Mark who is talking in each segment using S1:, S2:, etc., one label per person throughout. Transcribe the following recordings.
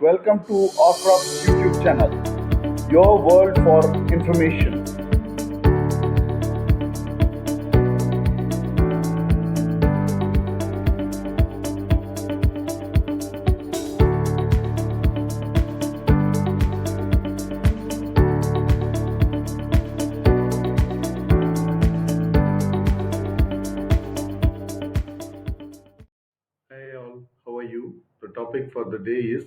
S1: Welcome to Ocrop's YouTube channel, your world for information. Hey all, how are you? The topic for the day is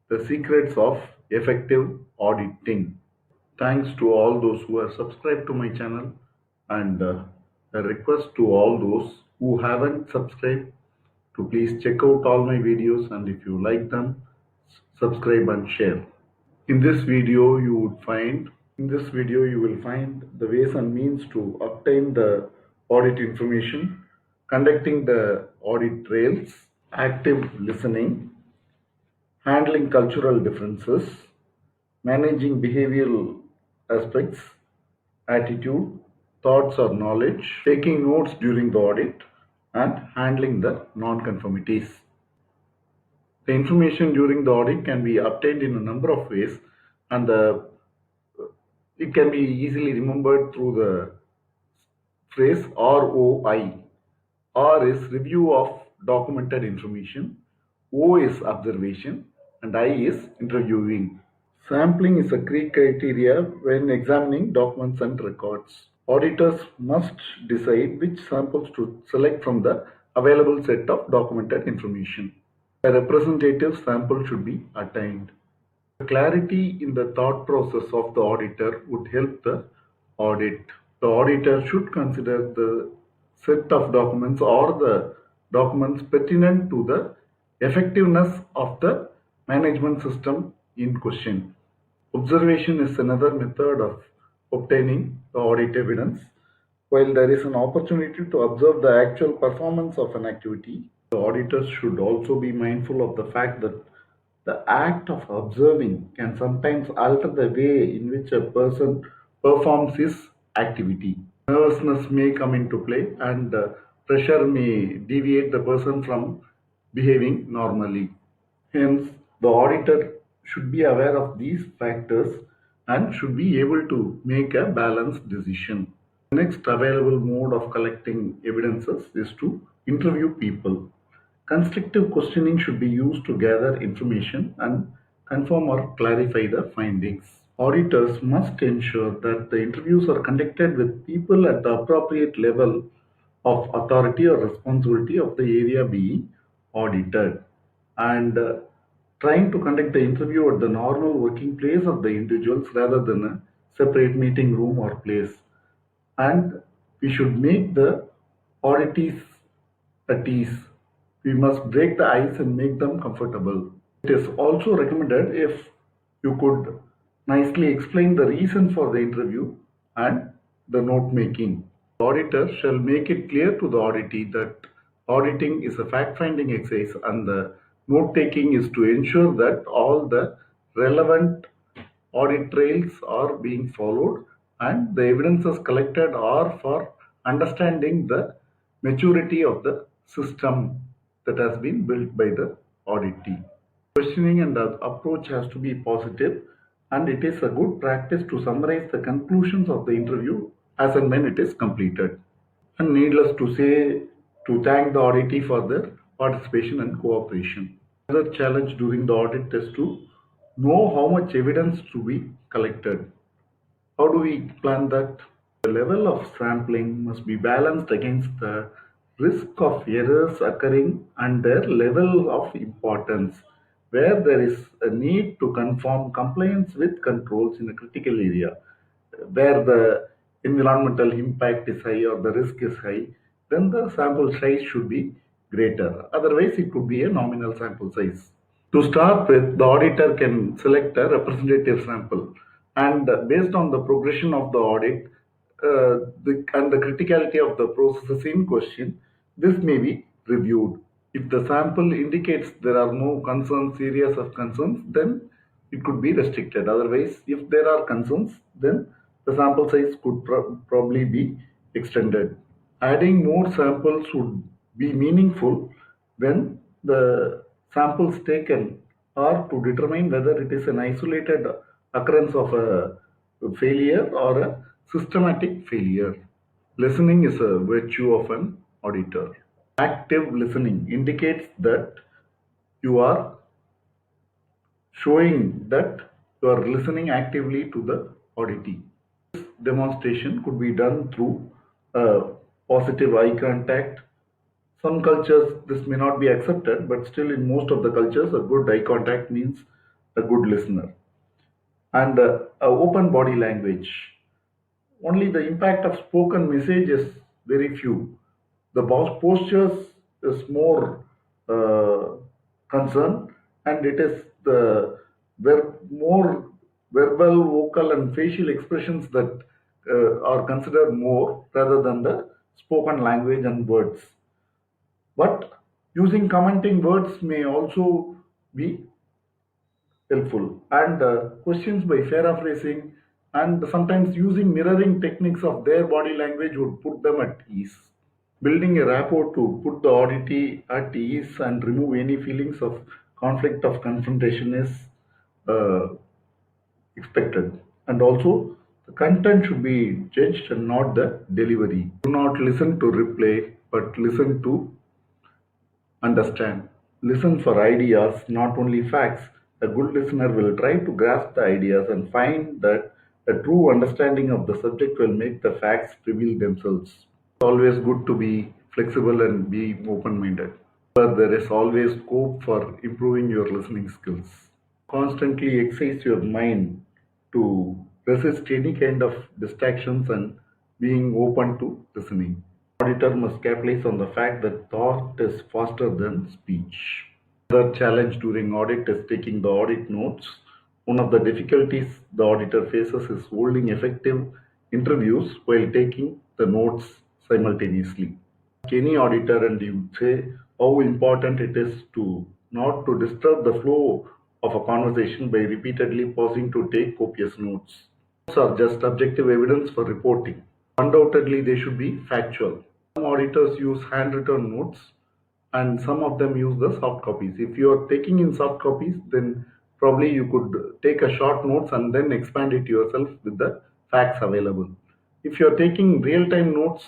S1: the secrets of effective auditing. Thanks to all those who have subscribed to my channel, and a request to all those who haven't subscribed to please check out all my videos, and if you like them, subscribe and share. In this video, you will find the ways and means to obtain the audit information, conducting the audit trails, active listening, handling cultural differences, managing behavioral aspects, attitude, thoughts or knowledge, taking notes during the audit, and handling the non-conformities. The information during the audit can be obtained in a number of ways, and it can be easily remembered through the phrase ROI. R is review of documented information, O is observation, and I is interviewing. Sampling is a key criteria when examining documents and records. Auditors must decide which samples to select from the available set of documented information. A representative sample should be attained. Clarity in the thought process of the auditor would help the audit. The auditor should consider the set of documents or the documents pertinent to the effectiveness of the management system in question. Observation is another method of obtaining the audit evidence. While there is an opportunity to observe the actual performance of an activity, the auditors should also be mindful of the fact that the act of observing can sometimes alter the way in which a person performs his activity. Nervousness may come into play, and pressure may deviate the person from behaving normally. Hence, the auditor should be aware of these factors and should be able to make a balanced decision. The next available mode of collecting evidences is to interview people. Constructive questioning should be used to gather information and confirm or clarify the findings. Auditors must ensure that the interviews are conducted with people at the appropriate level of authority or responsibility of the area being audited, and trying to conduct the interview at the normal working place of the individuals rather than a separate meeting room or place. And we should make the auditees at ease. We must break the ice and make them comfortable. It is also recommended if you could nicely explain the reason for the interview and the note making. The auditor shall make it clear to the auditee that auditing is a fact finding exercise, and the note taking is to ensure that all the relevant audit trails are being followed and the evidences collected are for understanding the maturity of the system that has been built by the auditee. Questioning and the approach has to be positive, and it is a good practice to summarize the conclusions of the interview as and when it is completed. And needless to say, to thank the auditee for their participation and cooperation. Another challenge during the audit is to know how much evidence to be collected. How do we plan that? The level of sampling must be balanced against the risk of errors occurring and their level of importance. Where there is a need to confirm compliance with controls in a critical area, where the environmental impact is high or the risk is high, then the sample size should be greater. Otherwise, it could be a nominal sample size. To start with, the auditor can select a representative sample, and based on the progression of the audit and the criticality of the processes in question, this may be reviewed. If the sample indicates there are no concerns, areas of concerns, then it could be restricted. Otherwise, if there are concerns, then the sample size could probably be extended. Adding more samples would be meaningful when the samples taken or to determine whether it is an isolated occurrence of a failure or a systematic failure. Listening is a virtue of an auditor. Active listening indicates that you are showing that you are listening actively to the auditee. Demonstration could be done through positive eye contact. Some cultures this may not be accepted, but still in most of the cultures, a good eye contact means a good listener. And open body language. Only the impact of spoken message is very few. The postures is more uh, concerned, and it is the more verbal, vocal, and facial expressions that are considered more rather than the spoken language and words. But using commenting words may also be helpful. And questions by paraphrasing and sometimes using mirroring techniques of their body language would put them at ease. Building a rapport to put the auditee at ease and remove any feelings of conflict of confrontation is uh, expected. And also, the content should be judged and not the delivery. Do not listen to replay, but listen to understand. Listen for ideas, not only facts. A good listener will try to grasp the ideas and find that a true understanding of the subject will make the facts reveal themselves. It's always good to be flexible and be open minded. But there is always scope for improving your listening skills. Constantly exercise your mind to resist any kind of distractions and being open to listening. Auditor must capitalize on the fact that thought is faster than speech. The challenge during audit is taking the audit notes. One of the difficulties the auditor faces is holding effective interviews while taking the notes simultaneously. Any auditor and you say how important it is to not to disturb the flow of a conversation by repeatedly pausing to take copious notes. Notes are just objective evidence for reporting. Undoubtedly, they should be factual. Some auditors use handwritten notes and some of them use the soft copies. If you are taking in soft copies, then probably you could take a short notes and then expand it yourself with the facts available. If you are taking real-time notes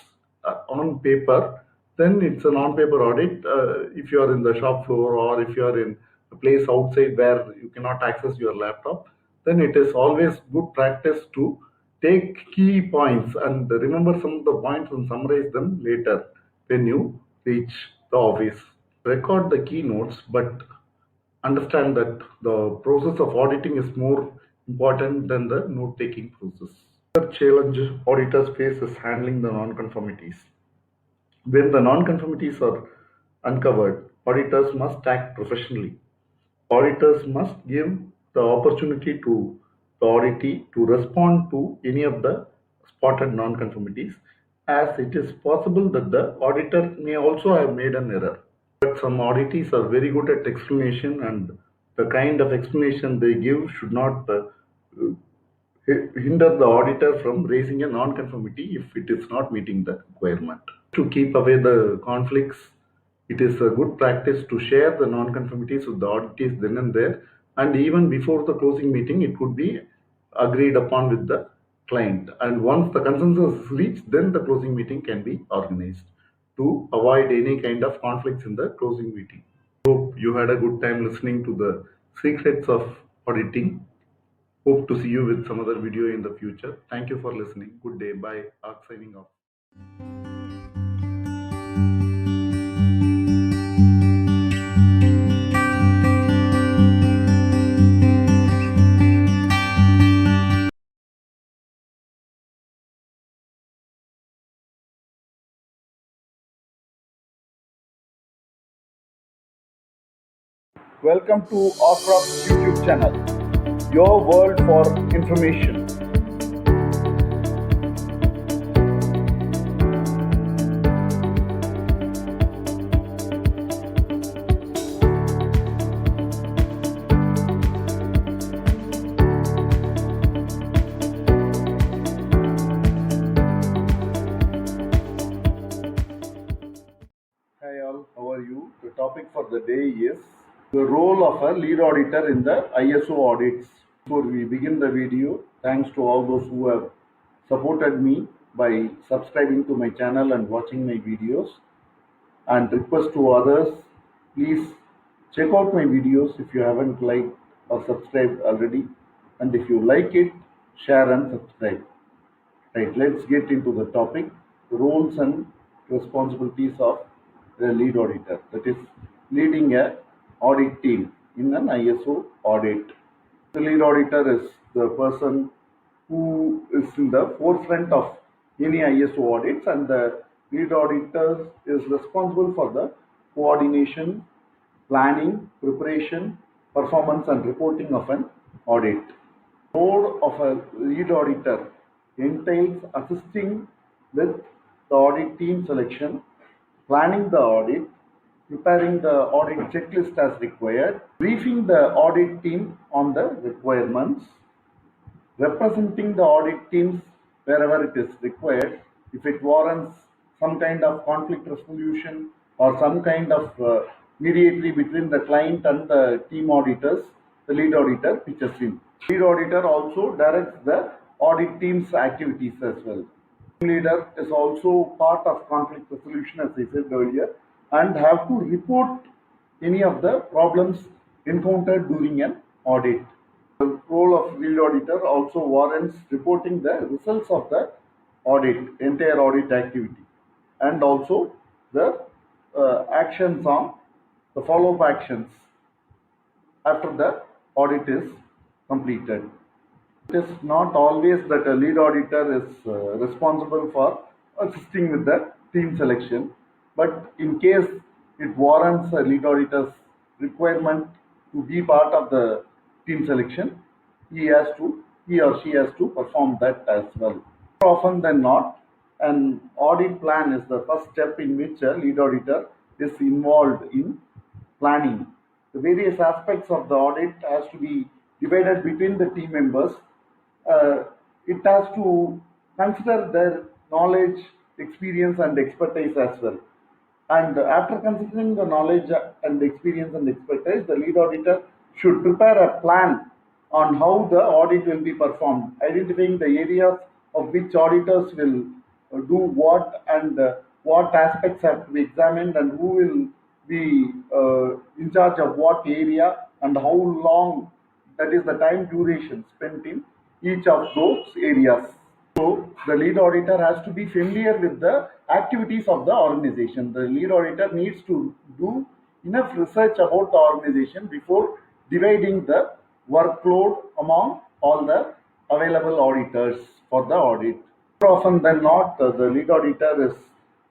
S1: on paper, then it's a non-paper audit. If you are in the shop floor or if you are in a place outside where you cannot access your laptop, then it is always good practice to take key points and remember some of the points and summarize them later when you reach the office. Record the keynotes, but understand that the process of auditing is more important than the note taking process. The challenge auditors face is handling the non-conformities. When the non-conformities are uncovered, auditors must act professionally. Auditors must give the opportunity to the auditee to respond to any of the spotted non-conformities, as it is possible that the auditor may also have made an error. But some auditees are very good at explanation, and the kind of explanation they give should not hinder the auditor from raising a non-conformity if it is not meeting the requirement. To keep away the conflicts, it is a good practice to share the non-conformities with the auditees then and there, and even before the closing meeting, it could be agreed upon with the client. And once the consensus is reached, then the closing meeting can be organized to avoid any kind of conflicts in the closing meeting. Hope you had a good time listening to the secrets of auditing. Hope to see you with some other video in the future. Thank you for listening. Good day. Bye. Ark signing off. Welcome to Arcraft's YouTube channel, your world for information. Hi all, how are you? The topic for the day is The role of a lead auditor in the ISO audits. Before we begin the video, thanks to all those who have supported me by subscribing to my channel and watching my videos, and request to others, please check out my videos if you haven't liked or subscribed already, and if you like it, share and subscribe. Right, let's get into the topic: roles and responsibilities of the lead auditor, that is leading a audit team in an ISO audit. The lead auditor is the person who is in the forefront of any ISO audits, and the lead auditor is responsible for the coordination, planning, preparation, performance, and reporting of an audit. Role of a lead auditor entails assisting with the audit team selection, planning the audit, preparing the audit checklist as required, briefing the audit team on the requirements, representing the audit teams wherever it is required. If it warrants some kind of conflict resolution or some kind of mediatory between the client and the team auditors, the lead auditor pitches in. Lead auditor also directs the audit team's activities as well. Team leader is also part of conflict resolution, as I said earlier, and have to report any of the problems encountered during an audit. The role of lead auditor also warrants reporting the results of the audit, entire audit activity, and also the actions on the follow-up actions after the audit is completed. It is not always that a lead auditor is responsible for assisting with the team selection, but in case it warrants a lead auditor's requirement to be part of the team selection, he or she has to perform that as well. More often than not, an audit plan is the first step in which a lead auditor is involved in planning. The various aspects of the audit has to be divided between the team members. It has to consider their knowledge, experience, and expertise as well. And after considering the knowledge and experience and expertise, the lead auditor should prepare a plan on how the audit will be performed, identifying the areas of which auditors will do what, and what aspects have to be examined, and who will be in charge of what area, and how long, that is the time duration spent in each of those areas. So the lead auditor has to be familiar with the activities of the organization. The lead auditor needs to do enough research about the organization before dividing the workload among all the available auditors for the audit. More often than not, the lead auditor is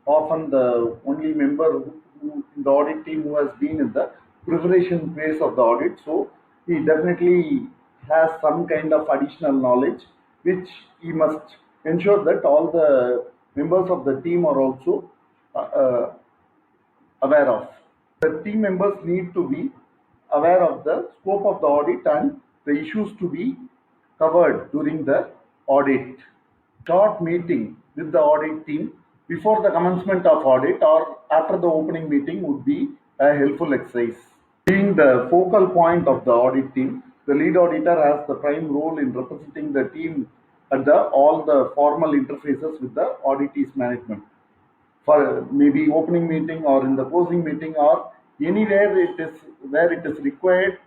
S1: often the only member in the audit team who has been in the preparation phase of the audit. So he definitely has some kind of additional knowledge, which he must ensure that all the members of the team are also aware of. The team members need to be aware of the scope of the audit and the issues to be covered during the audit. Short meeting with the audit team before the commencement of audit or after the opening meeting would be a helpful exercise. Being the focal point of the audit team, the lead auditor has the prime role in representing the team at all the formal interfaces with the auditees management, for maybe opening meeting or in the closing meeting or anywhere it is where it is required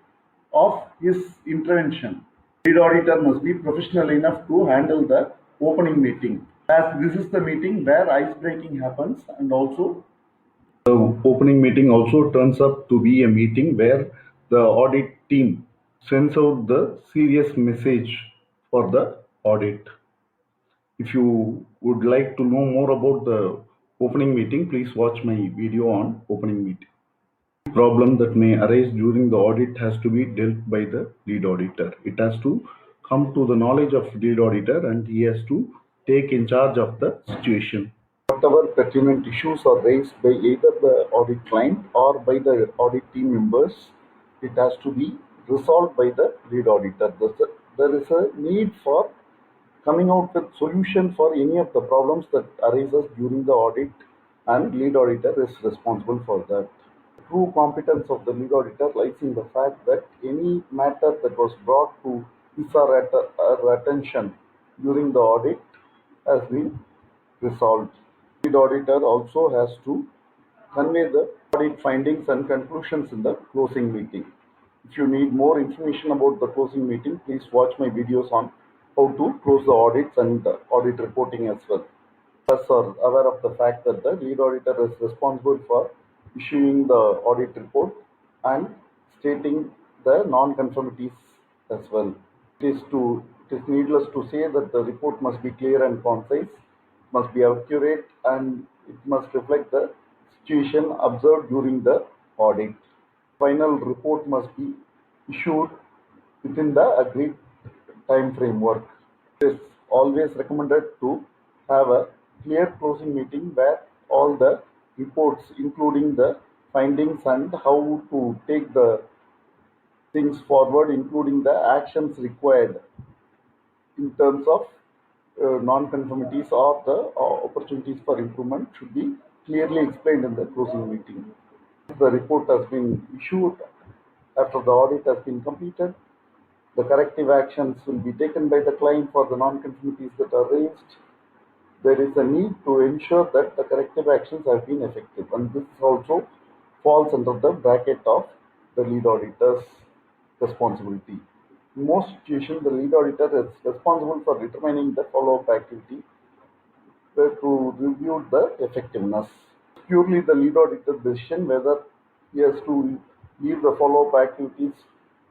S1: of his intervention. Lead auditor must be professional enough to handle the opening meeting, as this is the meeting where ice breaking happens, and also the opening meeting also turns up to be a meeting where the audit team sends out the serious message for the audit. If you would like to know more about the opening meeting, please watch my video on opening meeting. Problem that may arise during the audit has to be dealt by the lead auditor. It has to come to the knowledge of lead auditor, and he has to take in charge of the situation. Whatever pertinent issues are raised by either the audit client or by the audit team members, it has to be resolved by the lead auditor. There is a need for coming out with solution for any of the problems that arises during the audit, and lead auditor is responsible for that. true competence of the lead auditor lies in the fact that any matter that was brought to his or her attention during the audit has been resolved. Lead auditor also has to convey the audit findings and conclusions in the closing meeting. If you need more information about the closing meeting, please watch my videos on how to close the audits and the audit reporting as well. Us are aware of the fact that the lead auditor is responsible for issuing the audit report and stating the non-conformities as well. It is needless to say that the report must be clear and concise, must be accurate, and it must reflect the situation observed during the audit. Final report must be issued within the agreed time framework. It is always recommended to have a clear closing meeting where all the reports, including the findings and how to take the things forward, including the actions required in terms of non-conformities or the opportunities for improvement, should be clearly explained in the closing meeting. If the report has been issued after the audit has been completed, the corrective actions will be taken by the client for the non-conformities that are raised. There is a need to ensure that the corrective actions have been effective, and this also falls under the bracket of the lead auditor's responsibility. In most situations, the lead auditor is responsible for determining the follow-up activity to review the effectiveness. Purely the lead auditor's decision whether he has to leave the follow-up activities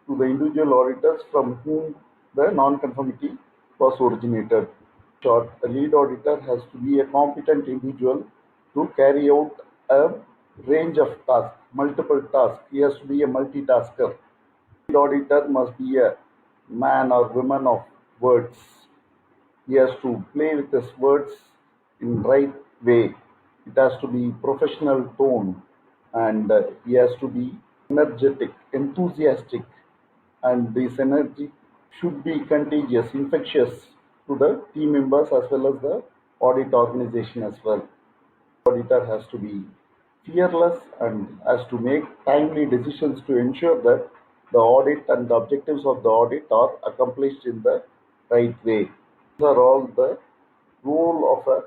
S1: to the individual auditors from whom the non-conformity was originated. In short, a lead auditor has to be a competent individual to carry out a range of tasks, multiple tasks. He has to be a multitasker. Lead auditor must be a man or woman of words. He has to play with his words in right way. It has to be professional tone, and he has to be energetic, enthusiastic, and this energy should be contagious, infectious to the team members as well as the audit organization as well. Auditor has to be fearless and has to make timely decisions to ensure that the audit and the objectives of the audit are accomplished in the right way. These are all the role of a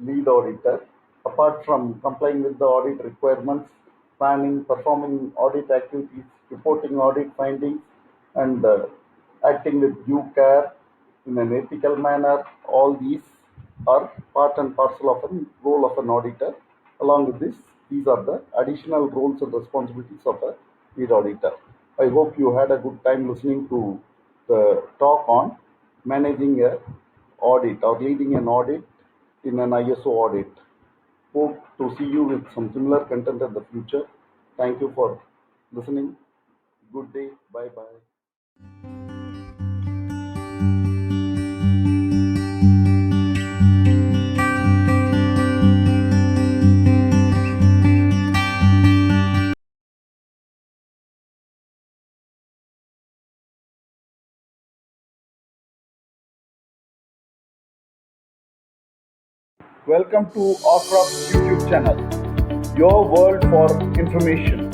S1: lead auditor. Apart from complying with the audit requirements, planning, performing audit activities, reporting audit findings, and acting with due care in an ethical manner, all these are part and parcel of a role of an auditor. Along with this, these are the additional roles and responsibilities of a lead auditor. I hope you had a good time listening to the talk on managing a audit or leading an audit in an ISO audit. Hope to see you with some similar content in the future. Thank you for listening. Good day. Bye bye. Welcome to Ocrop's YouTube channel, your world for information.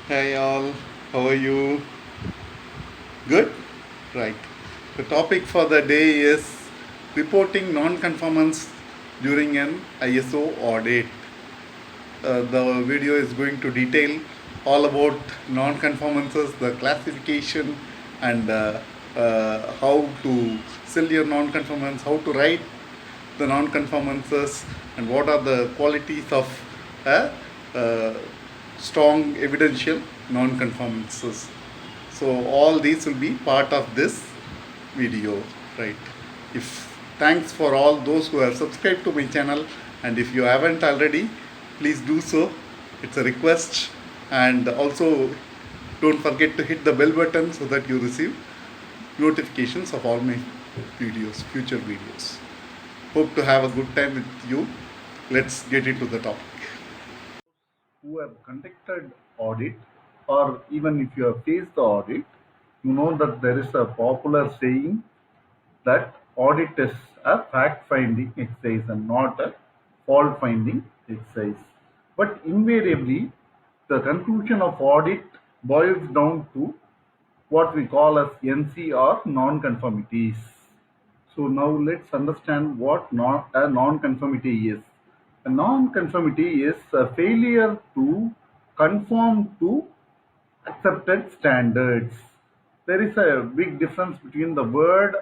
S2: Hi all, how are you? Good? Right. The topic for the day is reporting non-conformance during an ISO audit. The video is going to detail all about non-conformances, the classification, and how to sell your non-conformance, how to write the non-conformances, and what are the qualities of strong evidential non-conformances. So all these will be part of this video, right? Thanks for all those who have subscribed to my channel, and if you haven't already, please do so. It's a request, and also don't forget to hit the bell button so that you receive notifications of all my videos, future videos. Hope to have a good time with you. Let's get into the topic.
S1: Who have conducted audit, or even if you have faced the audit, you know that there is a popular saying that audit is a fact finding exercise and not a fault finding exercise. But invariably, the conclusion of audit boils down to what we call as NC or non-conformities. So now let's understand what a non-conformity is. A non-conformity is a failure to conform to accepted standards. There is a big difference between the word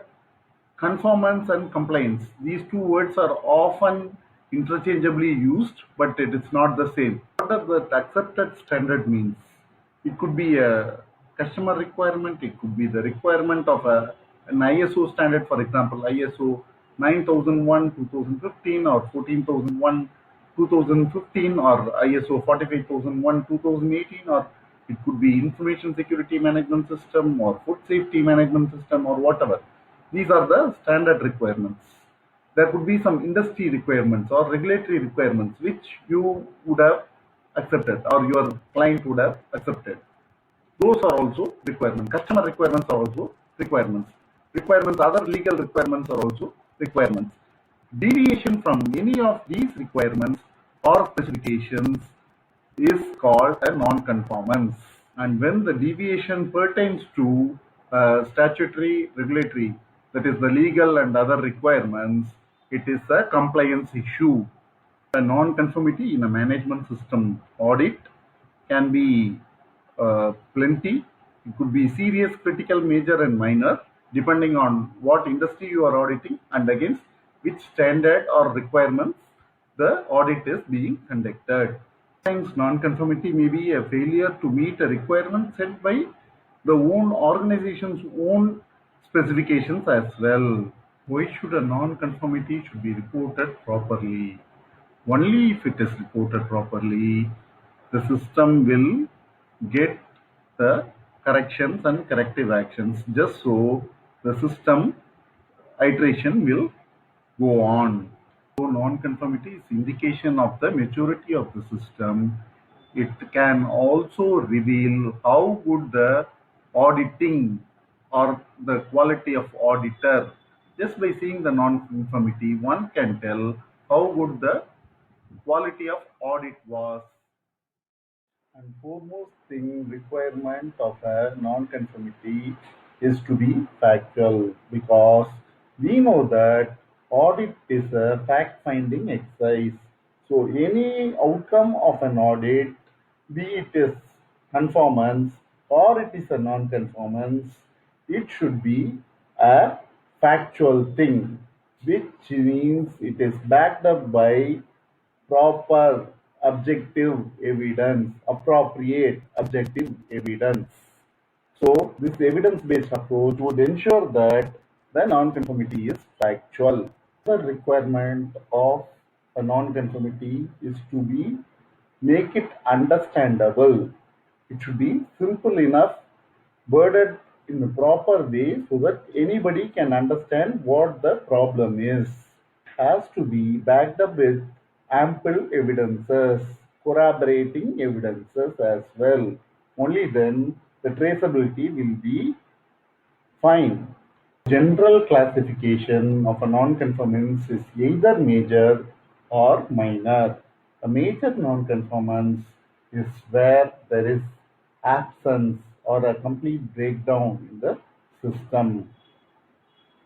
S1: conformance and compliance. These two words are often interchangeably used, but it is not the same. What does that accepted standard means? It could be a customer requirement, it could be the requirement of an ISO standard, for example, ISO 9001 2015 or 14001 2015 or ISO 45001 2018, or it could be information security management system or food safety management system or whatever. These are the standard requirements. There could be some industry requirements or regulatory requirements which you would have accepted or your client would have accepted. Those are also requirements. Customer requirements are also requirements. Requirements, other legal requirements are also requirements. Deviation from any of these requirements or specifications is called a non-conformance. And when the deviation pertains to statutory, regulatory, that is the legal and other requirements, it is a compliance issue. A non-conformity in a management system audit can be plenty. It could be serious, critical, major, and minor, depending on what industry you are auditing and against which standard or requirements the audit is being conducted. Sometimes non-conformity may be a failure to meet a requirement set by the own organization's own specifications as well. Why should a non-conformity should be reported properly? Only if it is reported properly, the system will get the corrections and corrective actions. Just so the system iteration will go on. So non-conformity is indication of the maturity of the system. It can also reveal how good the auditing or the quality of auditor. Just by seeing the non-conformity, one can tell how good the quality of audit was. And foremost thing requirement of a non-conformity is to be factual, because we know that audit is a fact-finding exercise. So any outcome of an audit, be it is conformance or it is a non-conformance, it should be a factual thing, which means it is backed up by proper objective evidence, appropriate objective evidence. So this evidence-based approach would ensure that the non-conformity is factual. The requirement of a non-conformity is to be make it understandable. It should be simple enough, worded in a proper way so that anybody can understand what the problem is. Has to be backed up with ample evidences, corroborating evidences as well. Only then the traceability will be fine. General classification of a non-conformance is either major or minor. A major non-conformance is where there is absence or a complete breakdown in the system,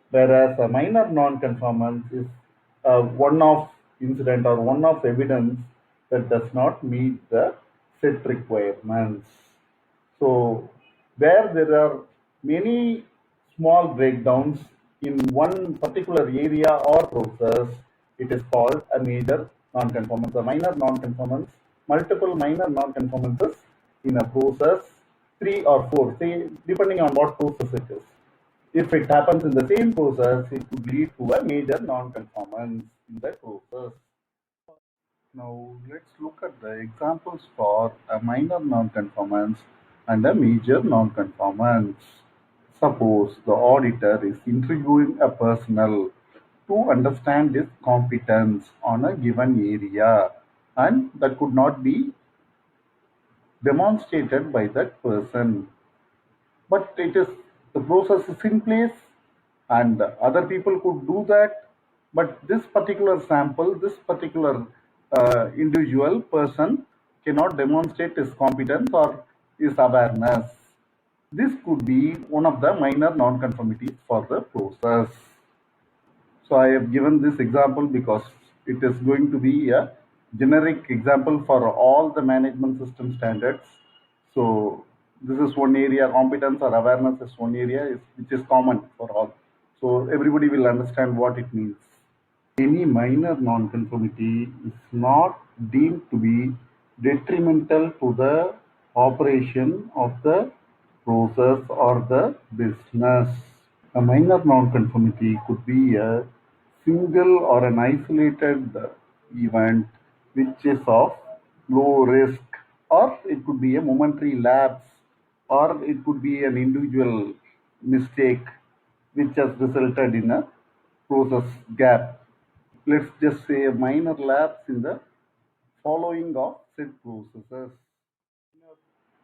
S1: whereas a minor non-conformance is a one-off incident or one-off evidence that does not meet the set requirements. So where there are many small breakdowns in one particular area or process, it is called a major non-conformance. A minor non-conformance, multiple minor non-conformances in a process, 3 or 4, say, depending on what process it is. If it happens in the same process, it could lead to a major non-conformance in the process. Now let's look at the examples for a minor non-conformance and a major non-conformance. Suppose the auditor is interviewing a personnel to understand his competence on a given area, and that could not be demonstrated by that person, but it is the process is in place and other people could do that, but this particular sample, this particular individual person cannot demonstrate his competence or his awareness. This could be one of the minor non-conformities for the process. So I have given this example because it is going to be a generic example for all the management system standards. So this is one area, competence or awareness is one area which is common for all. So everybody will understand what it means. Any minor nonconformity is not deemed to be detrimental to the operation of the process or the business. A minor nonconformity could be a single or an isolated event which is of low risk, or it could be a momentary lapse, or it could be an individual mistake which has resulted in a process gap. Let's just say a minor lapse in the following of said processes.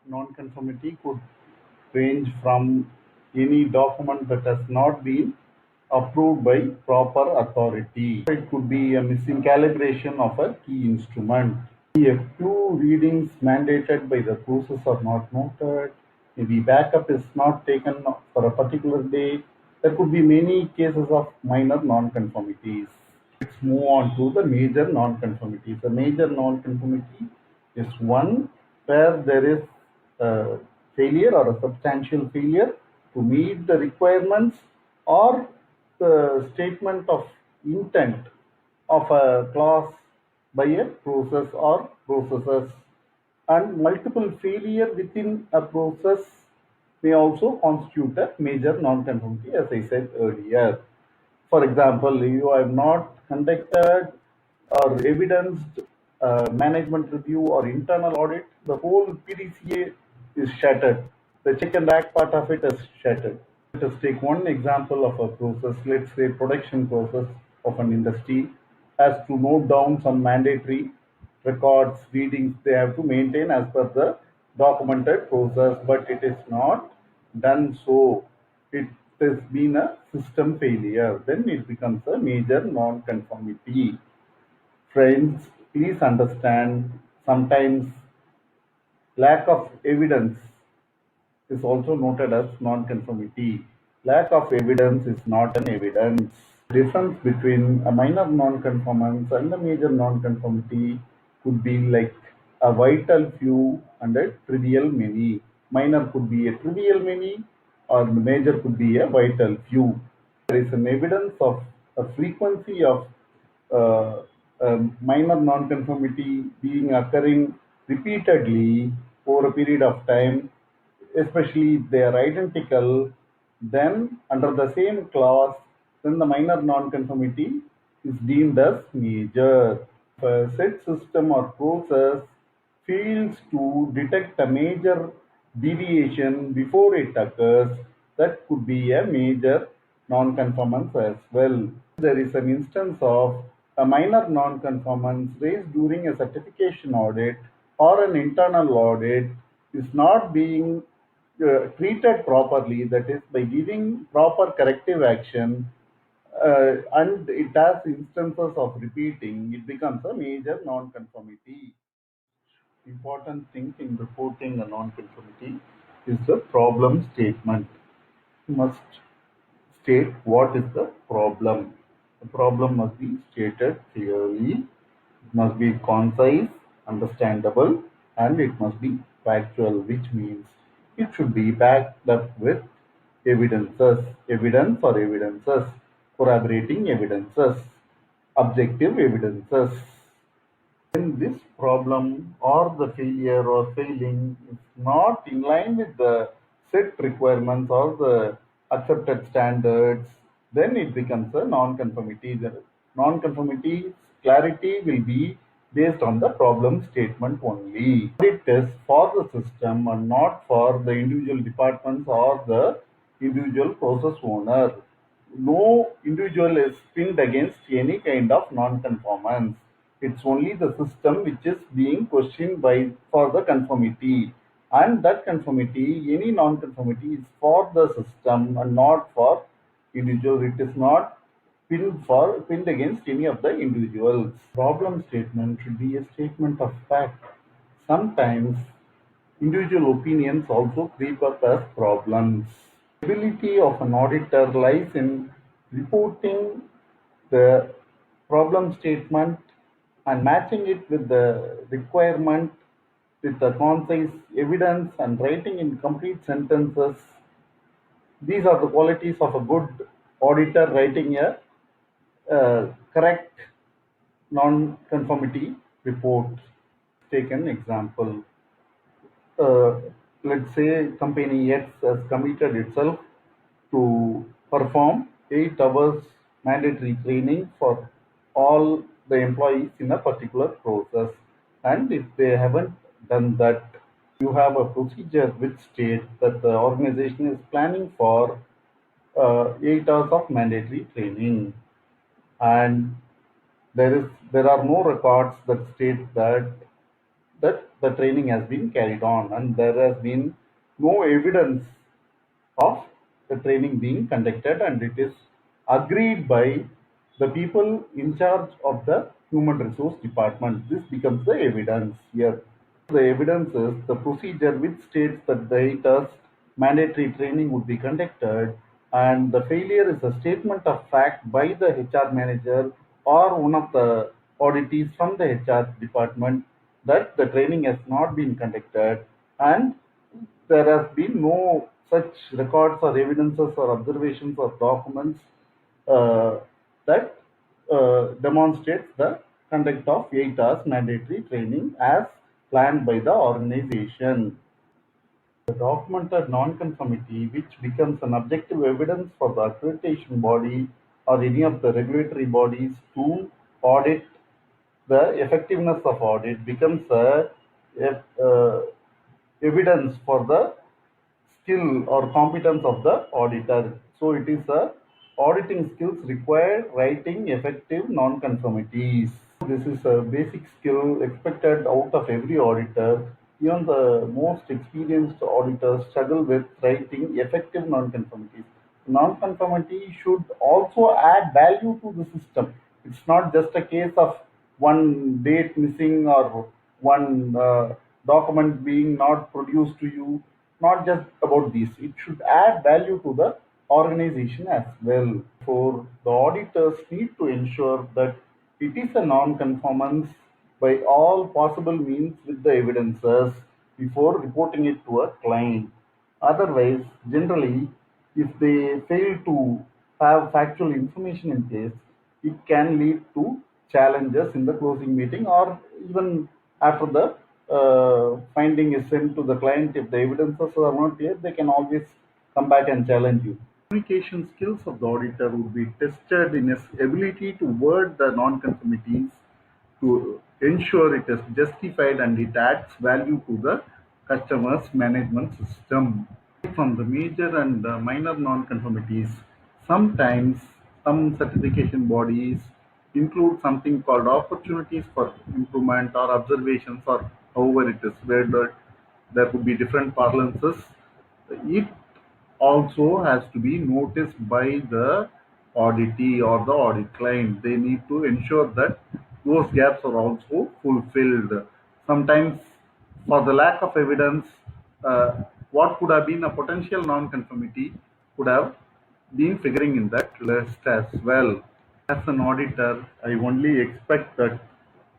S1: Non-conformity could range from any document that has not been approved by proper authority. It could be a missing calibration of a key instrument. A few readings mandated by the process are not noted. Maybe backup is not taken for a particular date. There could be many cases of minor non-conformities. Let's move on to the major non-conformities. The major non-conformity is one where there is a failure or a substantial failure to meet the requirements or the statement of intent of a clause by a process or processes, and multiple failure within a process may also constitute a major non-conformity, as I said earlier. For example, you have not conducted or evidenced management review or internal audit, the whole PDCA is shattered. The check and act part of it is shattered. Let us take one example of a process, let's say production process of an industry has to note down some mandatory records, readings they have to maintain as per the documented process, but it is not done so. It has been a system failure, then it becomes a major non-conformity. Friends, please understand, sometimes lack of evidence is also noted as non-conformity. Lack of evidence is not an evidence. Difference between a minor non-conformance and a major non-conformity could be like a vital few and a trivial many. Minor could be a trivial many, or major could be a vital few. There is an evidence of a frequency of minor non-conformity being occurring repeatedly over a period of time, especially if they are identical, then under the same clause, then the minor non-conformity is deemed as major. If a set system or process fails to detect a major deviation before it occurs, that could be a major non-conformance as well. There is an instance of a minor non-conformance raised during a certification audit or an internal audit is not being treated properly, that is by giving proper corrective action, and it has instances of repeating, it becomes a major non-conformity. Important thing in reporting a non-conformity is the problem statement. You must state what is the problem. The problem must be stated clearly, it must be concise, understandable, and it must be factual, which means it should be backed up with evidences, evidence or evidences, corroborating evidences, objective evidences. When this problem or the failure or failing is not in line with the set requirements or the accepted standards, then it becomes a non-conformity. The non-conformity clarity will be based on the problem statement only. It is for the system and not for the individual departments or the individual process owner. no individual is pinned against any kind of non-conformance. It's only the system which is being questioned by for the conformity, and that conformity, any non-conformity, is for the system and not for individual. It is not pinned against any of the individuals. Problem statement should be a statement of fact. Sometimes individual opinions also creep up as problems. The ability of an auditor lies in reporting the problem statement and matching it with the requirement with the concise evidence and writing in complete sentences. These are the qualities of a good auditor writing a correct non-conformity report. Take an example. uh, let's say company X has committed itself to perform 8 hours mandatory training for all the employees in a particular process, and if they haven't done that, you have a procedure which states that the organization is planning for 8 hours of mandatory training, and there are no records that state that the training has been carried on, and there has been no evidence of the training being conducted, and it is agreed by the people in charge of the human resource department. This becomes the evidence here. The evidence is the procedure which states that the 8 hours mandatory training would be conducted, and the failure is a statement of fact by the HR manager or one of the auditees from the HR department that the training has not been conducted, and there has been no such records or evidences or observations or documents uh, that demonstrates the conduct of 8 hours mandatory training as planned by the organization. The documented nonconformity, which becomes an objective evidence for the accreditation body or any of the regulatory bodies to audit the effectiveness of audit, becomes a evidence for the skill or competence of the auditor. So it is a auditing skills required writing effective non-conformities. This is a basic skill expected out of every auditor. Even the most experienced auditors struggle with writing effective non-conformities. Non-conformity should also add value to the system. It's not just a case of one date missing or one document being not produced to you. Not just about this, it should add value to the organization as well. For the auditors need to ensure that it is a non-conformance by all possible means with the evidences before reporting it to a client. Otherwise, generally, if they fail to have factual information in place, it can lead to challenges in the closing meeting, or even after the finding is sent to the client. If the evidences are not clear, they can always come back and challenge you. Communication skills of the auditor would be tested in his ability to word the non-conformities to ensure it is justified and it adds value to the customer's management system. From the major and minor non-conformities, sometimes some certification bodies include something called opportunities for improvement or observations, or however it is worded. There could be different parlances. It also has to be noticed by the auditee or the audit client. They need to ensure that those gaps are also fulfilled. Sometimes, for the lack of evidence, what could have been a potential non-conformity could have been figuring in that list as well. As an auditor, I only expect that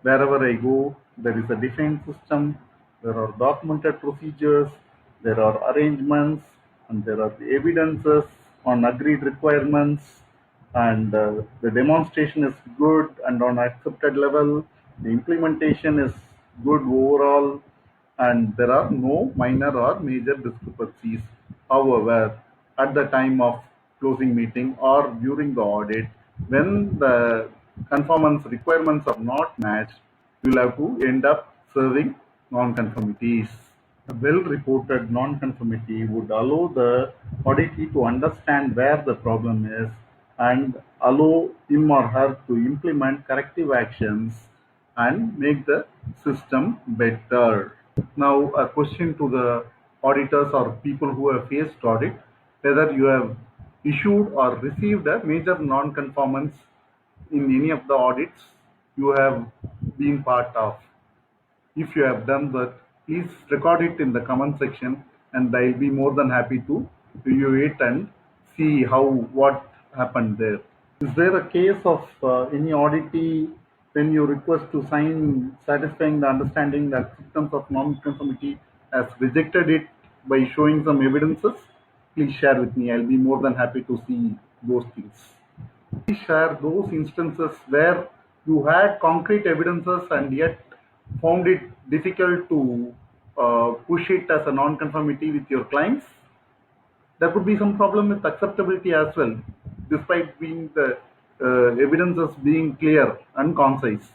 S1: wherever I go, there is a defined system, there are documented procedures, there are arrangements, and there are evidences on agreed requirements, and the demonstration is good and on accepted level, the implementation is good overall, and there are no minor or major discrepancies. However, at the time of closing meeting or during the audit, when the conformance requirements are not matched, you will have to end up serving non-conformities. A well-reported non-conformity would allow the auditee to understand where the problem is and allow him or her to implement corrective actions and make the system better. Now, a question to the auditors or people who have faced audit, whether you have issued or received a major non-conformance in any of the audits you have been part of. If you have done that, please record it in the comment section, and I'll be more than happy to review it and see how what happened there. Is there a case of any auditee when you request to sign satisfying the understanding that symptoms of non-conformity has rejected it by showing some evidences? Please share with me. I'll be more than happy to see those things. Please share those instances where you had concrete evidences and yet found it difficult to push it as a non-conformity with your clients. There could be some problem with acceptability as well, despite being the evidences being clear and concise.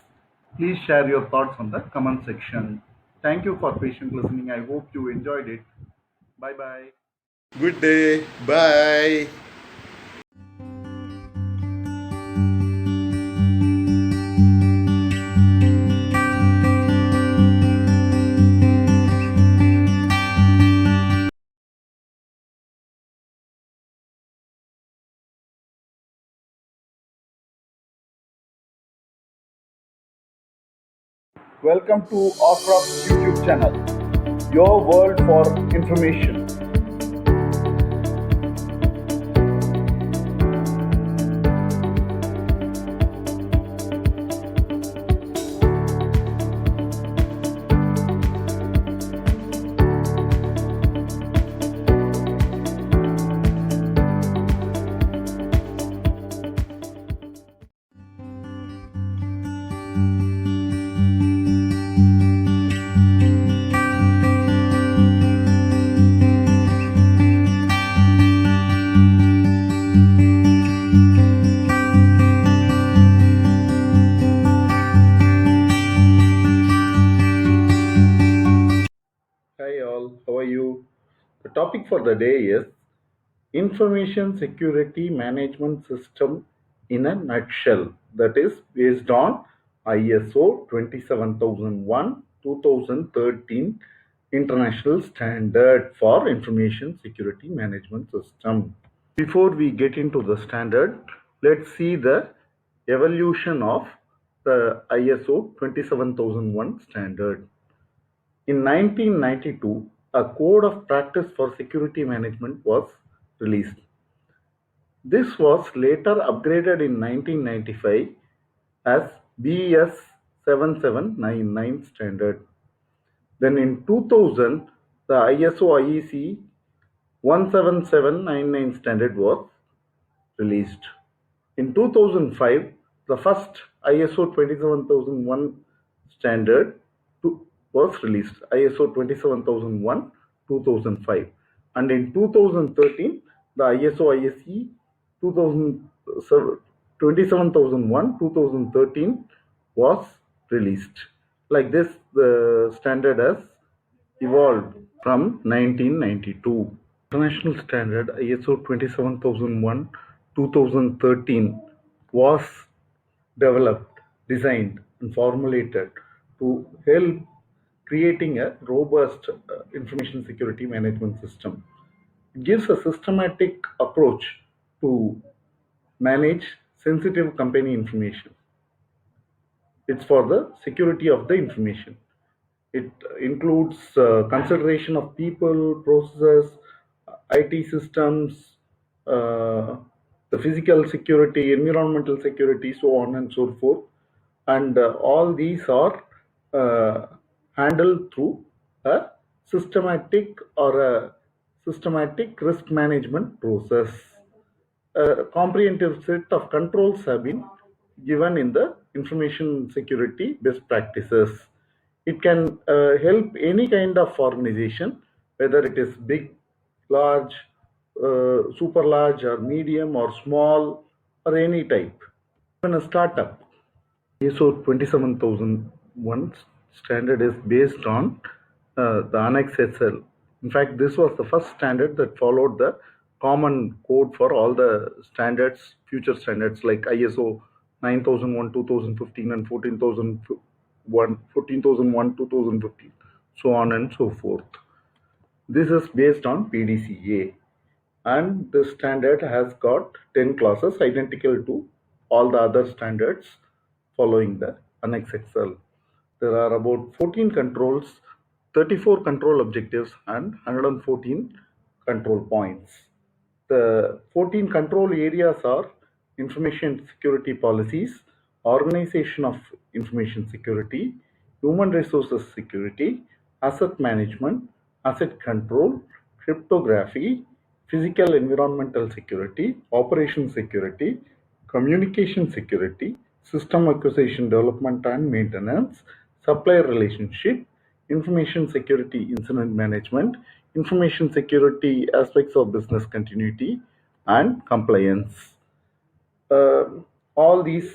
S1: Please share your thoughts on the comment section. Thank you for patient listening. I hope you enjoyed it. Bye bye.
S2: Good day. Bye.
S1: Welcome to Ocrop's YouTube channel, your world for information. Hi all, how are you? The topic for the day is Information Security Management System in a nutshell. That is based on ISO 27001 2013 International Standard for Information Security Management System. Before we get into the standard, let's see the evolution of the ISO 27001 standard. In 1992, a code of practice for security management was released. This was later upgraded in 1995 as BS 7799 standard. Then in 2000, the ISO IEC 17799 standard was released. In 2005, the first ISO 27001 standard was released, ISO 27001 2005, and in 2013, the ISO ISE 27001 2013 was released. Like this, the standard has evolved from 1992. International standard ISO 27001 2013 was developed, designed, and formulated to help creating a robust information security management system. It gives a systematic approach to manage sensitive company information. It's for the security of the information. It includes consideration of people, processes, IT systems, the physical security, environmental security, so on and so forth. And all these are handled through a systematic risk management process. A comprehensive set of controls have been given in the information security best practices. It can help any kind of organization, whether it is big, large, super large, or medium, or small, or any type. Even a startup. ISO 27001 standard is based on the Annex SL. In fact, this was the first standard that followed the common code for all the standards, future standards like ISO 9001 2015 and 14001 2015, so on and so forth. This is based on PDCA, and this standard has got 10 clauses identical to all the other standards following the Annex XL. There are about 14 controls, 34 control objectives, and 114 control points. The 14 control areas are information security policies, organization of information security, human resources security, asset management, asset control, cryptography, physical environmental security, operation security, communication security, system acquisition development and maintenance, supplier relationship, information security incident management, information security aspects of business continuity, and compliance. Uh, all these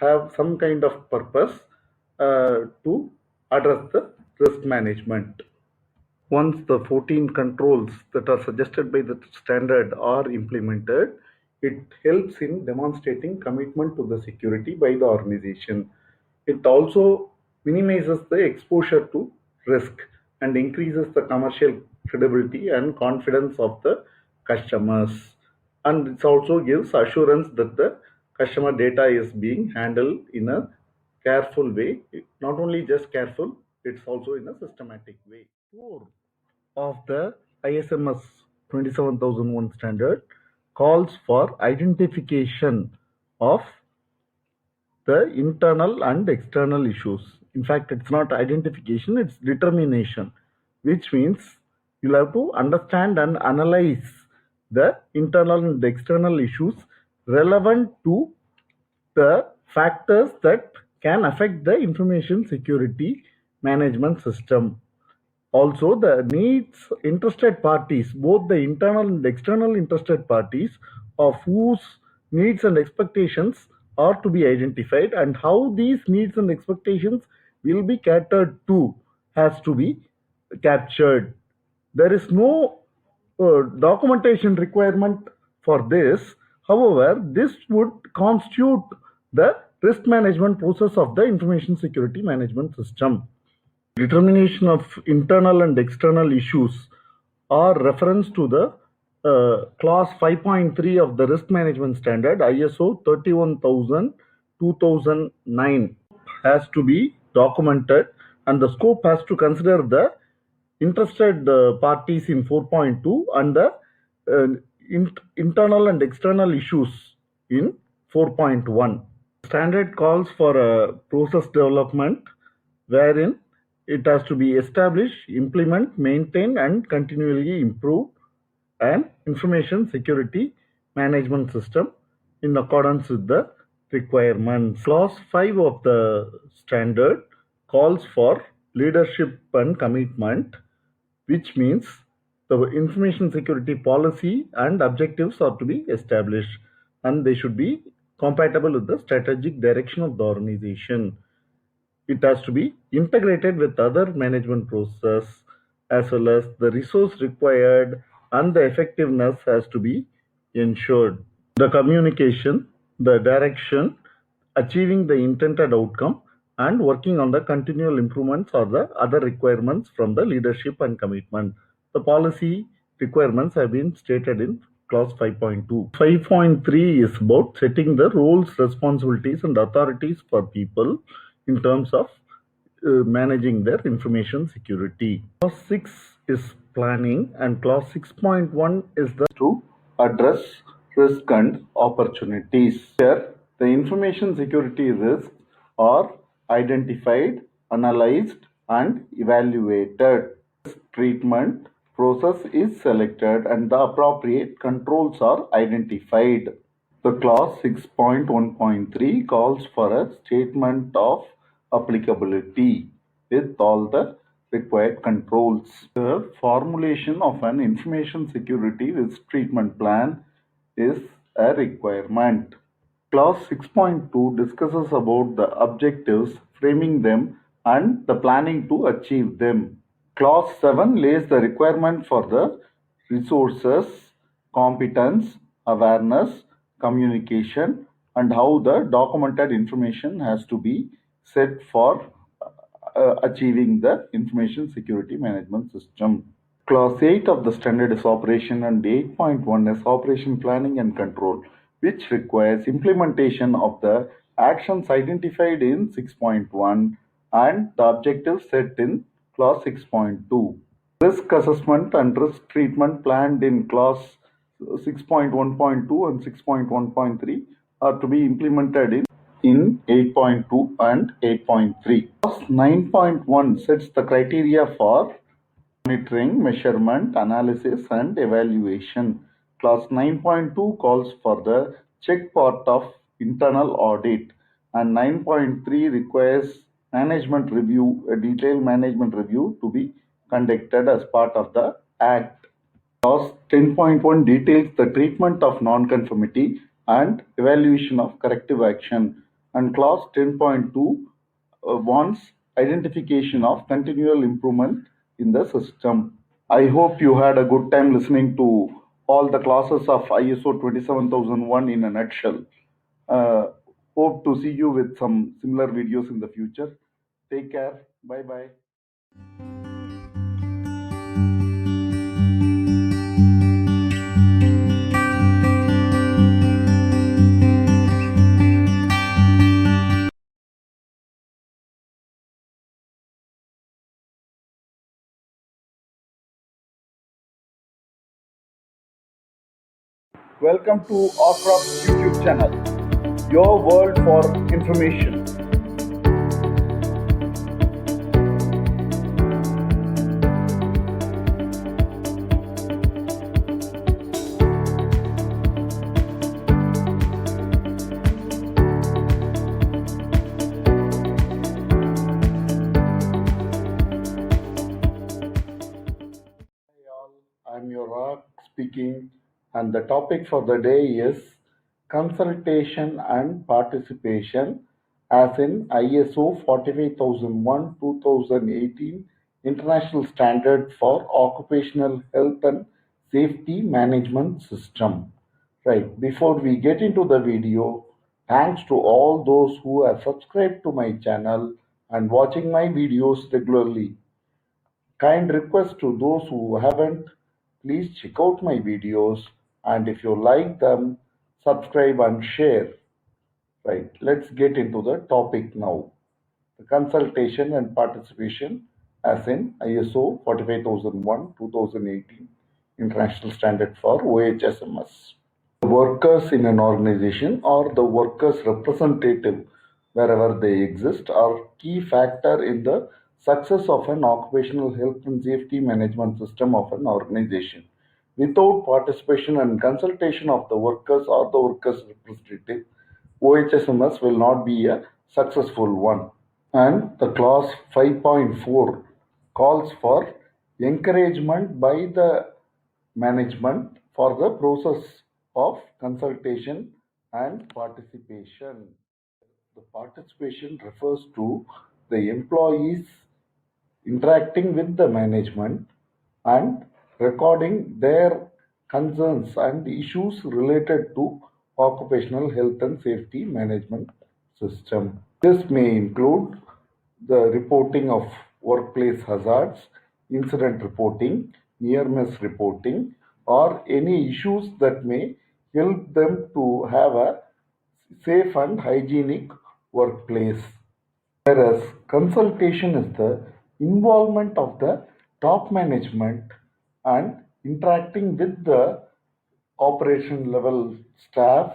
S1: have some kind of purpose to address the risk management. Once the 14 controls that are suggested by the standard are implemented, it helps in demonstrating commitment to the security by the organization. It also minimizes the exposure to risk and increases the commercial credibility and confidence of the customers. And it also gives assurance that the customer data is being handled in a careful way. Not only just careful, it's also in a systematic way. 4 of the ISMS 27001 standard calls for identification of the internal and external issues. In fact, it's not identification, it's determination, which means you'll have to understand and analyze the internal and external issues relevant to the factors that can affect the information security management system. Also, the needs interested parties, both the internal and external interested parties, of whose needs and expectations are to be identified, and how these needs and expectations will be catered to has to be captured. There is no documentation requirement for this. However, this would constitute the risk management process of the information security management system. Determination of internal and external issues are reference to the clause 5.3 of the risk management standard ISO 31000 2009 has to be documented, and the scope has to consider the interested parties in 4.2 and the internal and external issues in 4.1. Standard calls for a process development wherein it has to be established, implement, maintain, and continually improve an information security management system in accordance with the requirements. Clause 5 of the standard calls for leadership and commitment, which means the information security policy and objectives are to be established, and they should be compatible with the strategic direction of the organization. It has to be integrated with other management process, as well as the resource required and the effectiveness has to be ensured. The communication, the direction, achieving the intended outcome, and working on the continual improvements are the other requirements from the leadership and commitment. The policy requirements have been stated in clause 5.2. 5.3 is about setting the roles, responsibilities, and authorities for people in terms of managing their information security. Clause 6 is planning, and clause 6.1 is to address risk and opportunities. Here, the information security risks are identified, analyzed, and evaluated. Risk treatment process is selected and the appropriate controls are identified. The clause 6.1.3 calls for a statement of applicability with all the required controls. The formulation of an information security risk treatment plan is a requirement. Clause 6.2 discusses about the objectives, framing them, and the planning to achieve them. Clause 7 lays the requirement for the resources competence, awareness, communication, and how the documented information has to be set for achieving the information security management system. Clause 8 of the standard is operation and 8.1 is operation planning and control, which requires implementation of the actions identified in 6.1 and the objectives set in clause 6.2. Risk assessment and risk treatment planned in clause 6.1.2 and 6.1.3 are to be implemented in 8.2 and 8.3. Clause 9.1 sets the criteria for monitoring, measurement, analysis, and evaluation. Clause 9.2 calls for the check part of internal audit, and 9.3 requires management review, a detailed management review to be conducted as part of the Act. Clause 10.1 details the treatment of non-conformity and evaluation of corrective action, and Clause 10.2 wants identification of continual improvement in the system. I hope you had a good time listening to all the classes of ISO 27001 in a nutshell. Hope to see you with some similar videos in the future. Take care. Bye bye. Welcome to Ocraft YouTube channel, your world for information. Hey all, I'm your Rock speaking, and the topic for the day is consultation and participation, as in ISO 45001 2018 International Standard for Occupational Health and Safety Management System. Right, before we get into the video, thanks to all those who have subscribed to my channel and watching my videos regularly. Kind request to those who haven't, please check out my videos, and if you like them, subscribe and share. Right, let's get into the topic now. The consultation and participation, as in ISO 45001 2018 International Standard for OHSMS. The workers in an organization or the workers' representative, wherever they exist, are key factor in the success of an occupational health and safety management system of an organization. Without participation and consultation of the workers or the workers' representative, OHSMS will not be a successful one. And the clause 5.4 calls for encouragement by the management for the process of consultation and participation. The participation refers to the employees interacting with the management and recording their concerns and issues related to occupational health and safety management system. This may include the reporting of workplace hazards, incident reporting, near miss reporting, or any issues that may help them to have a safe and hygienic workplace. Whereas consultation is the involvement of the top management and interacting with the operation level staff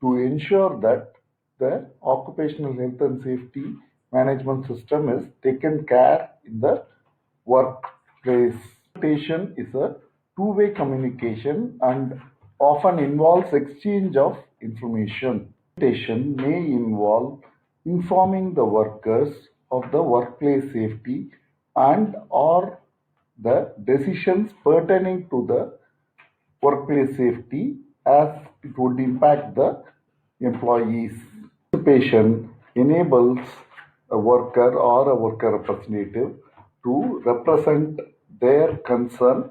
S1: to ensure that the occupational health and safety management system is taken care in the workplace. Consultation is a two-way communication and often involves exchange of information. Consultation may involve informing the workers of the workplace safety and or the decisions pertaining to the workplace safety, as it would impact the employees. Participation enables a worker or a worker representative to represent their concern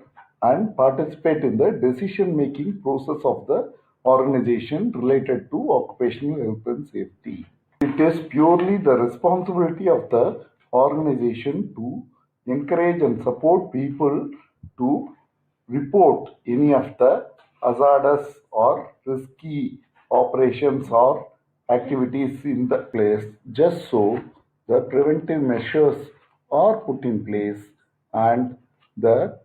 S1: and participate in the decision-making process of the organization related to occupational health and safety. It is purely the responsibility of the organization to encourage and support people to report any of the hazardous or risky operations or activities in the place, just so the preventive measures are put in place and the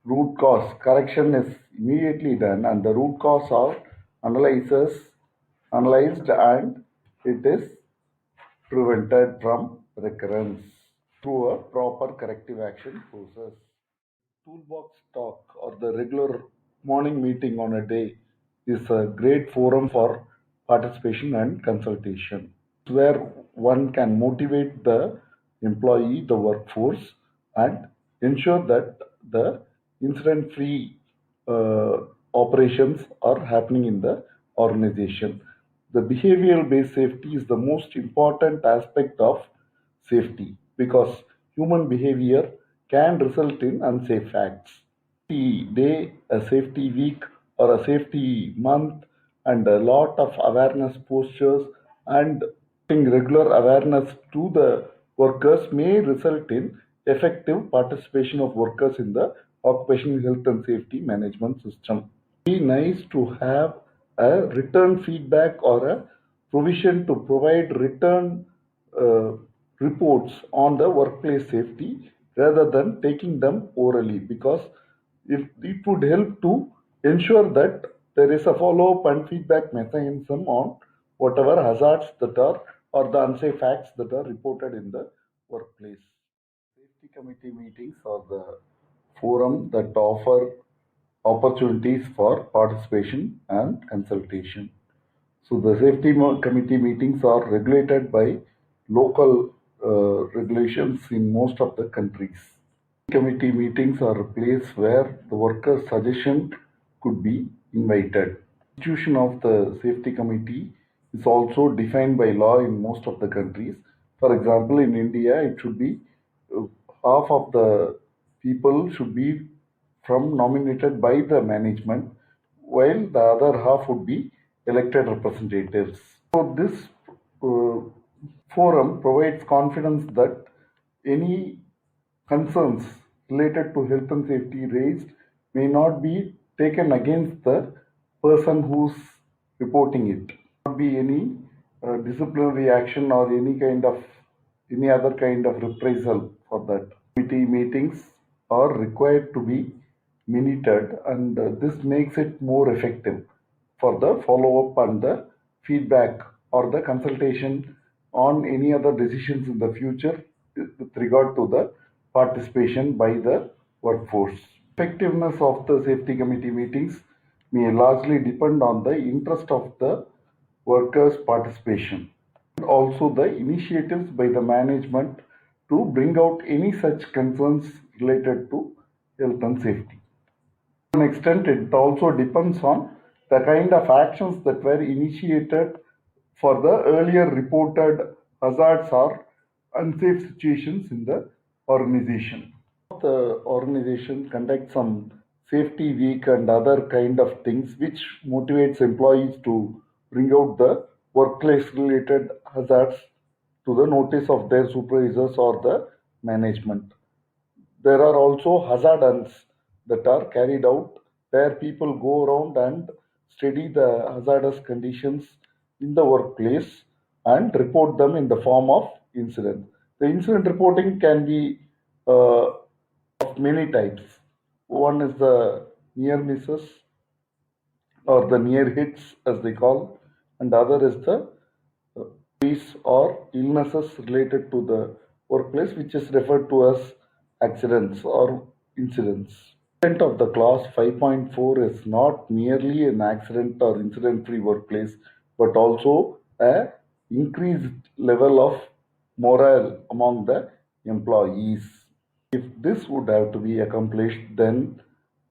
S1: root cause correction is immediately done and the root cause of analyzed and it is prevented from recurrence through a proper corrective action process. Toolbox talk or the regular morning meeting on a day is a great forum for participation and consultation. It's where one can motivate the employee, the workforce, and ensure that the incident free operations are happening in the organization. The behavioral based safety is the most important aspect of safety because human behavior can result in unsafe acts. Safety day, a safety week, or a safety month, and a lot of awareness postures and giving regular awareness to the workers may result in effective participation of workers in the occupational health and safety management system. Be nice to have a return feedback or a provision to provide return uh, reports on the workplace safety rather than taking them orally, because if it would help to ensure that there is a follow-up and feedback mechanism on whatever hazards that are or the unsafe acts that are reported in the workplace. Safety committee meetings are the forum that offer opportunities for participation and consultation. So the safety committee meetings are regulated by local regulations in most of the countries. Committee meetings are a place where the workers' suggestion could be invited. Institution of the safety committee is also defined by law in most of the countries. For example, in India, it should be uh, half of the people should be from nominated by the management, while the other half would be elected representatives. So this uh, forum provides confidence that any concerns related to health and safety raised may not be taken against the person who's reporting it. Not be any disciplinary action or any other kind of reprisal for that. Committee meetings are required to be minuted, and this makes it more effective for the follow up and the feedback or the consultation on any other decisions in the future with regard to the participation by the workforce. Effectiveness of the safety committee meetings may largely depend on the interest of the workers' participation and also the initiatives by the management to bring out any such concerns related to health and safety. To an extent, it also depends on the kind of actions that were initiated for the earlier reported hazards or unsafe situations in the organization. The organization conducts some safety week and other kind of things which motivates employees to bring out the workplace related hazards to the notice of their supervisors or the management. There are also hazard hunts that are carried out where people go around and study the hazardous conditions in the workplace and report them in the form of incident. The incident reporting can be of many types. One is the near misses or the near hits, as they call, and the other is the injuries or illnesses related to the workplace, which is referred to as accidents or incidents. Content of the clause 5.4 is not merely an accident or incident-free workplace, but also a increased level of morale among the employees. If this would have to be accomplished, then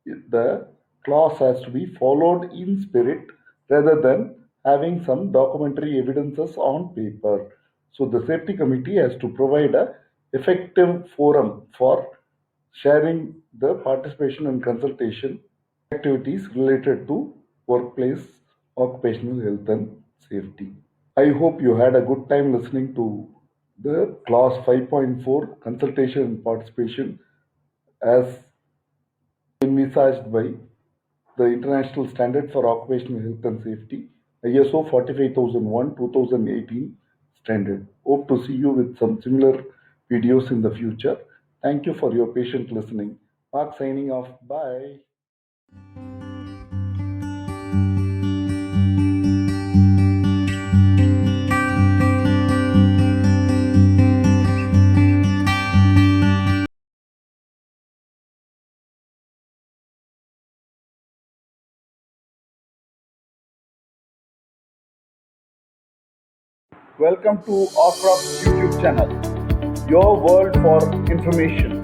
S1: the clause has to be followed in spirit rather than having some documentary evidences on paper. So the safety committee has to provide a effective forum for sharing the participation and consultation activities related to workplace occupational health and safety. I hope you had a good time listening to the class 5.4 consultation and participation as envisaged by the International Standard for Occupational Health and Safety, ISO 45001 2018 standard. Hope to see you with some similar videos in the future. Thank you for your patient listening. Mark signing off. Bye. Welcome to Ocrops YouTube channel, your world for information.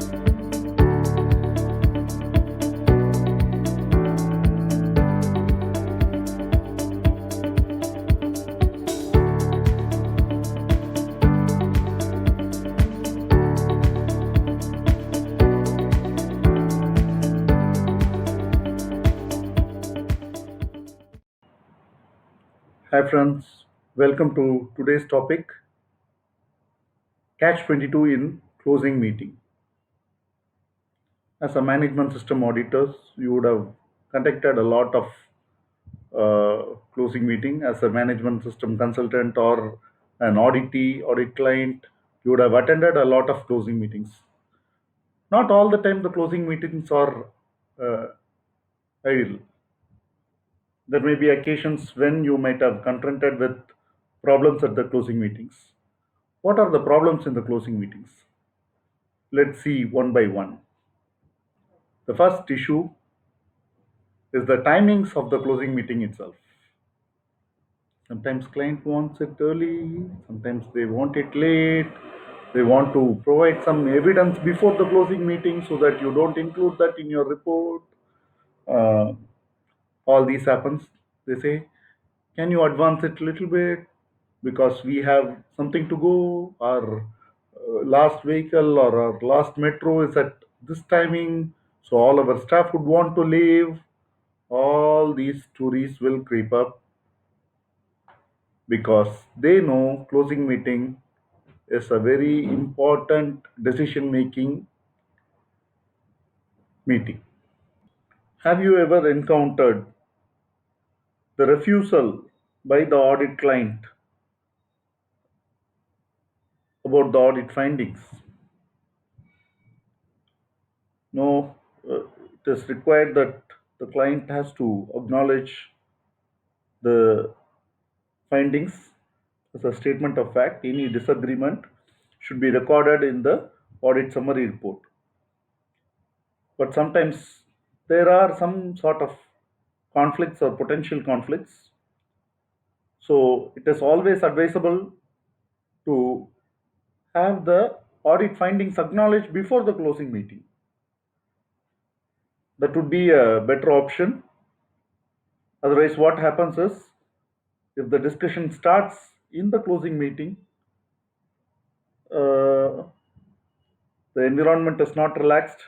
S1: Hi friends, welcome to today's topic, Catch 22 in closing meeting. As a management system auditors, you would have conducted a lot of closing meeting. As a management system consultant or an audit client, you would have attended a lot of closing meetings. Not all the time the closing meetings are uh, ideal. There may be occasions when you might have confronted with problems at the closing meetings. What are the problems in the closing meetings? Let's see one by one. The first issue is the timings of the closing meeting itself. Sometimes client wants it early, sometimes they want it late. They want to provide some evidence before the closing meeting so that you don't include that in your report. Uh, all these happens. They say, can you advance it a little bit because we have something to go. Our last vehicle or our last metro is at this timing, so all our staff would want to leave. All these stories will creep up because they know closing meeting is a very important decision making meeting. Have you ever encountered the refusal by the audit client about the audit findings? No, it is required that the client has to acknowledge the findings as a statement of fact. Any disagreement should be recorded in the audit summary report. But sometimes there are some sort of conflicts or potential conflicts. So it is always advisable to have the audit findings acknowledged before the closing meeting. That would be a better option. Otherwise, what happens is if the discussion starts in the closing meeting, uh, the environment is not relaxed,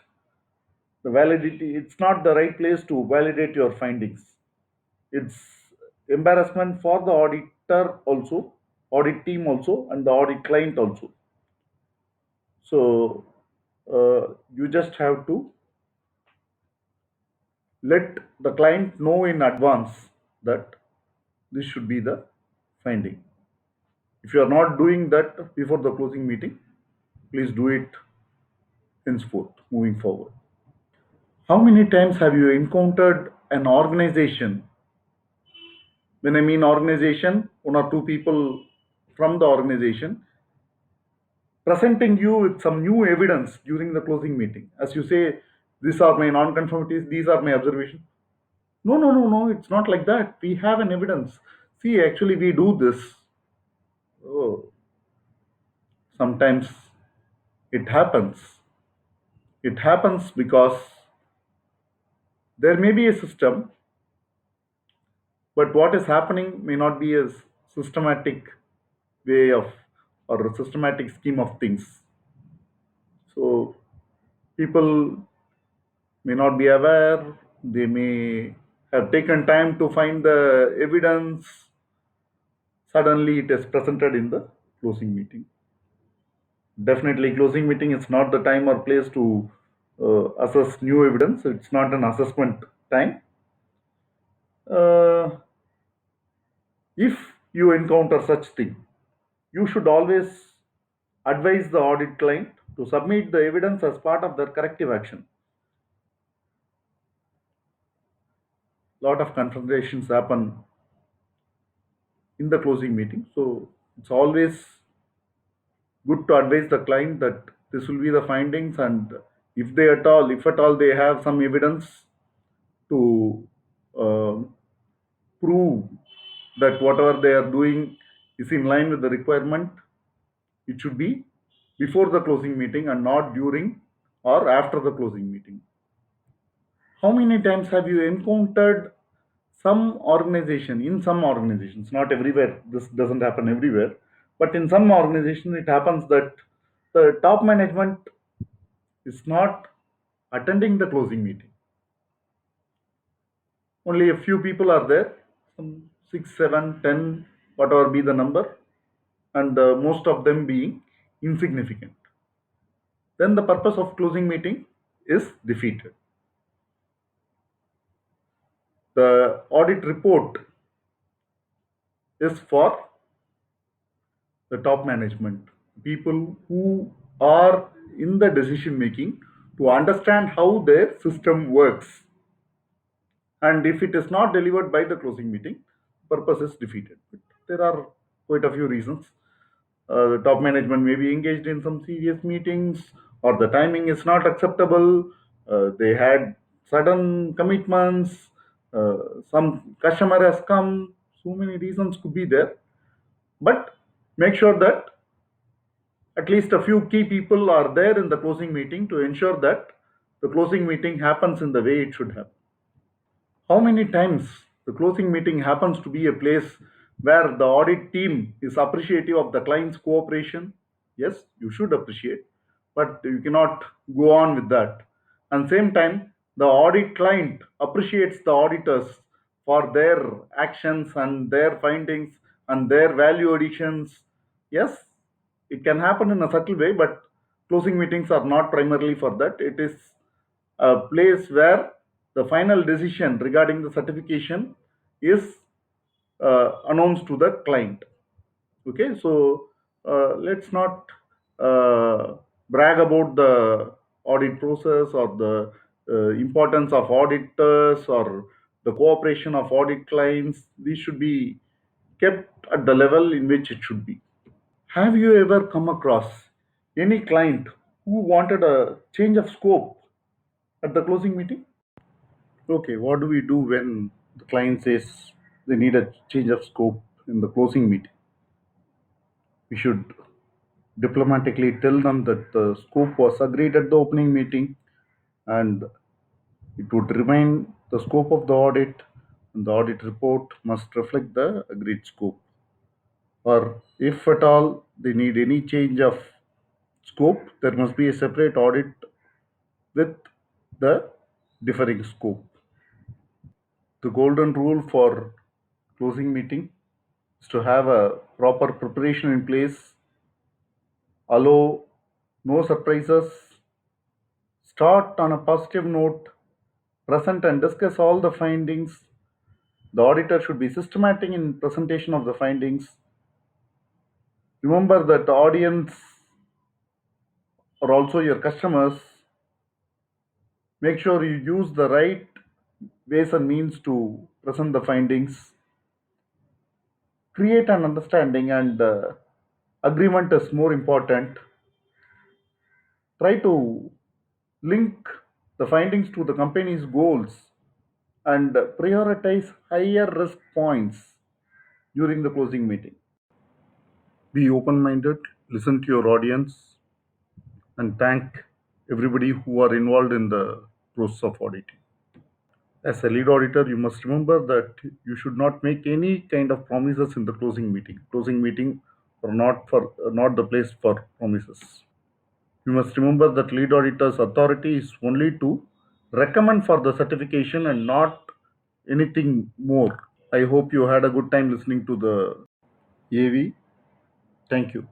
S1: the validity, it's not the right place to validate your findings. It's embarrassment for the auditor also, audit team also, and the audit client also. So you just have to let the client know in advance that this should be the finding. If you are not doing that before the closing meeting, please do it henceforth moving forward. How many times have you encountered an organization? When I mean organization, one or two people from the organization presenting you with some new evidence during the closing meeting. As you say, these are my non-conformities, these are my observations. No, no, no, no, it's not like that. We have an evidence. See, actually, we do this. Oh, sometimes it happens. It happens because there may be a system, but what is happening may not be a systematic way of or a systematic scheme of things. So People may not be aware, they may have taken time to find the evidence. Suddenly, it is presented in the closing meeting. Definitely, closing meeting is not the time or place to assess new evidence. It's not an assessment time. Uh, if you encounter such thing, you should always advise the audit client to submit the evidence as part of their corrective action. Lot of confrontations happen in the closing meeting, so it's always good to advise the client that this will be the findings, and if at all they have some evidence to uh, prove that whatever they are doing is in line with the requirement, it should be before the closing meeting and not during or after the closing meeting. How many times have you encountered in some organizations, not everywhere, this doesn't happen everywhere, but in some organization it happens that the top management is not attending the closing meeting. Only a few people are there, some 6, 7, 10, whatever be the number, and most of them being insignificant. Then the purpose of closing meeting is defeated. The audit report is for the top management, people who are in the decision making, to understand how their system works. And if it is not delivered by the closing meeting, purpose is defeated. But there are quite a few reasons. The top management may be engaged in some serious meetings, or the timing is not acceptable. They had sudden commitments. Some customer has come. So many reasons could be there. But make sure that at least a few key people are there in the closing meeting to ensure that the closing meeting happens in the way it should happen. How many times the closing meeting happens to be a place where the audit team is appreciative of the client's cooperation? Yes, you should appreciate, but you cannot go on with that. And same time, the audit client appreciates the auditors for their actions and their findings and their value additions. Yes, it can happen in a subtle way, but closing meetings are not primarily for that. It is a place where the final decision regarding the certification is announced to the client. Okay, so let's not brag about the audit process or the importance of auditors or the cooperation of audit clients. These should be kept at the level in which it should be. Have you ever come across any client who wanted a change of scope at the closing meeting? Okay, what do we do when the client says they need a change of scope in the closing meeting? We should diplomatically tell them that the scope was agreed at the opening meeting and it would remain the scope of the audit, and the audit report must reflect the agreed scope. Or if at all they need any change of scope, there must be a separate audit with the differing scope. The golden rule for closing meeting is to have a proper preparation in place, allow no surprises, start on a positive note, present and discuss all the findings. The auditor should be systematic in presentation of the findings. Remember that the audience are also your customers. Make sure you use the right ways and means to present the findings. Create an understanding, and agreement is more important. Try to link the findings to the company's goals and prioritize higher risk points during the closing meeting. Be open minded, listen to your audience, and thank everybody who are involved in the process of auditing. As a lead auditor, you must remember that you should not make any kind of promises in the closing meeting. Closing meeting are not the place for promises. You must remember that lead auditor's authority is only to recommend for the certification and not anything more. I hope you had a good time listening to the AV. Thank you.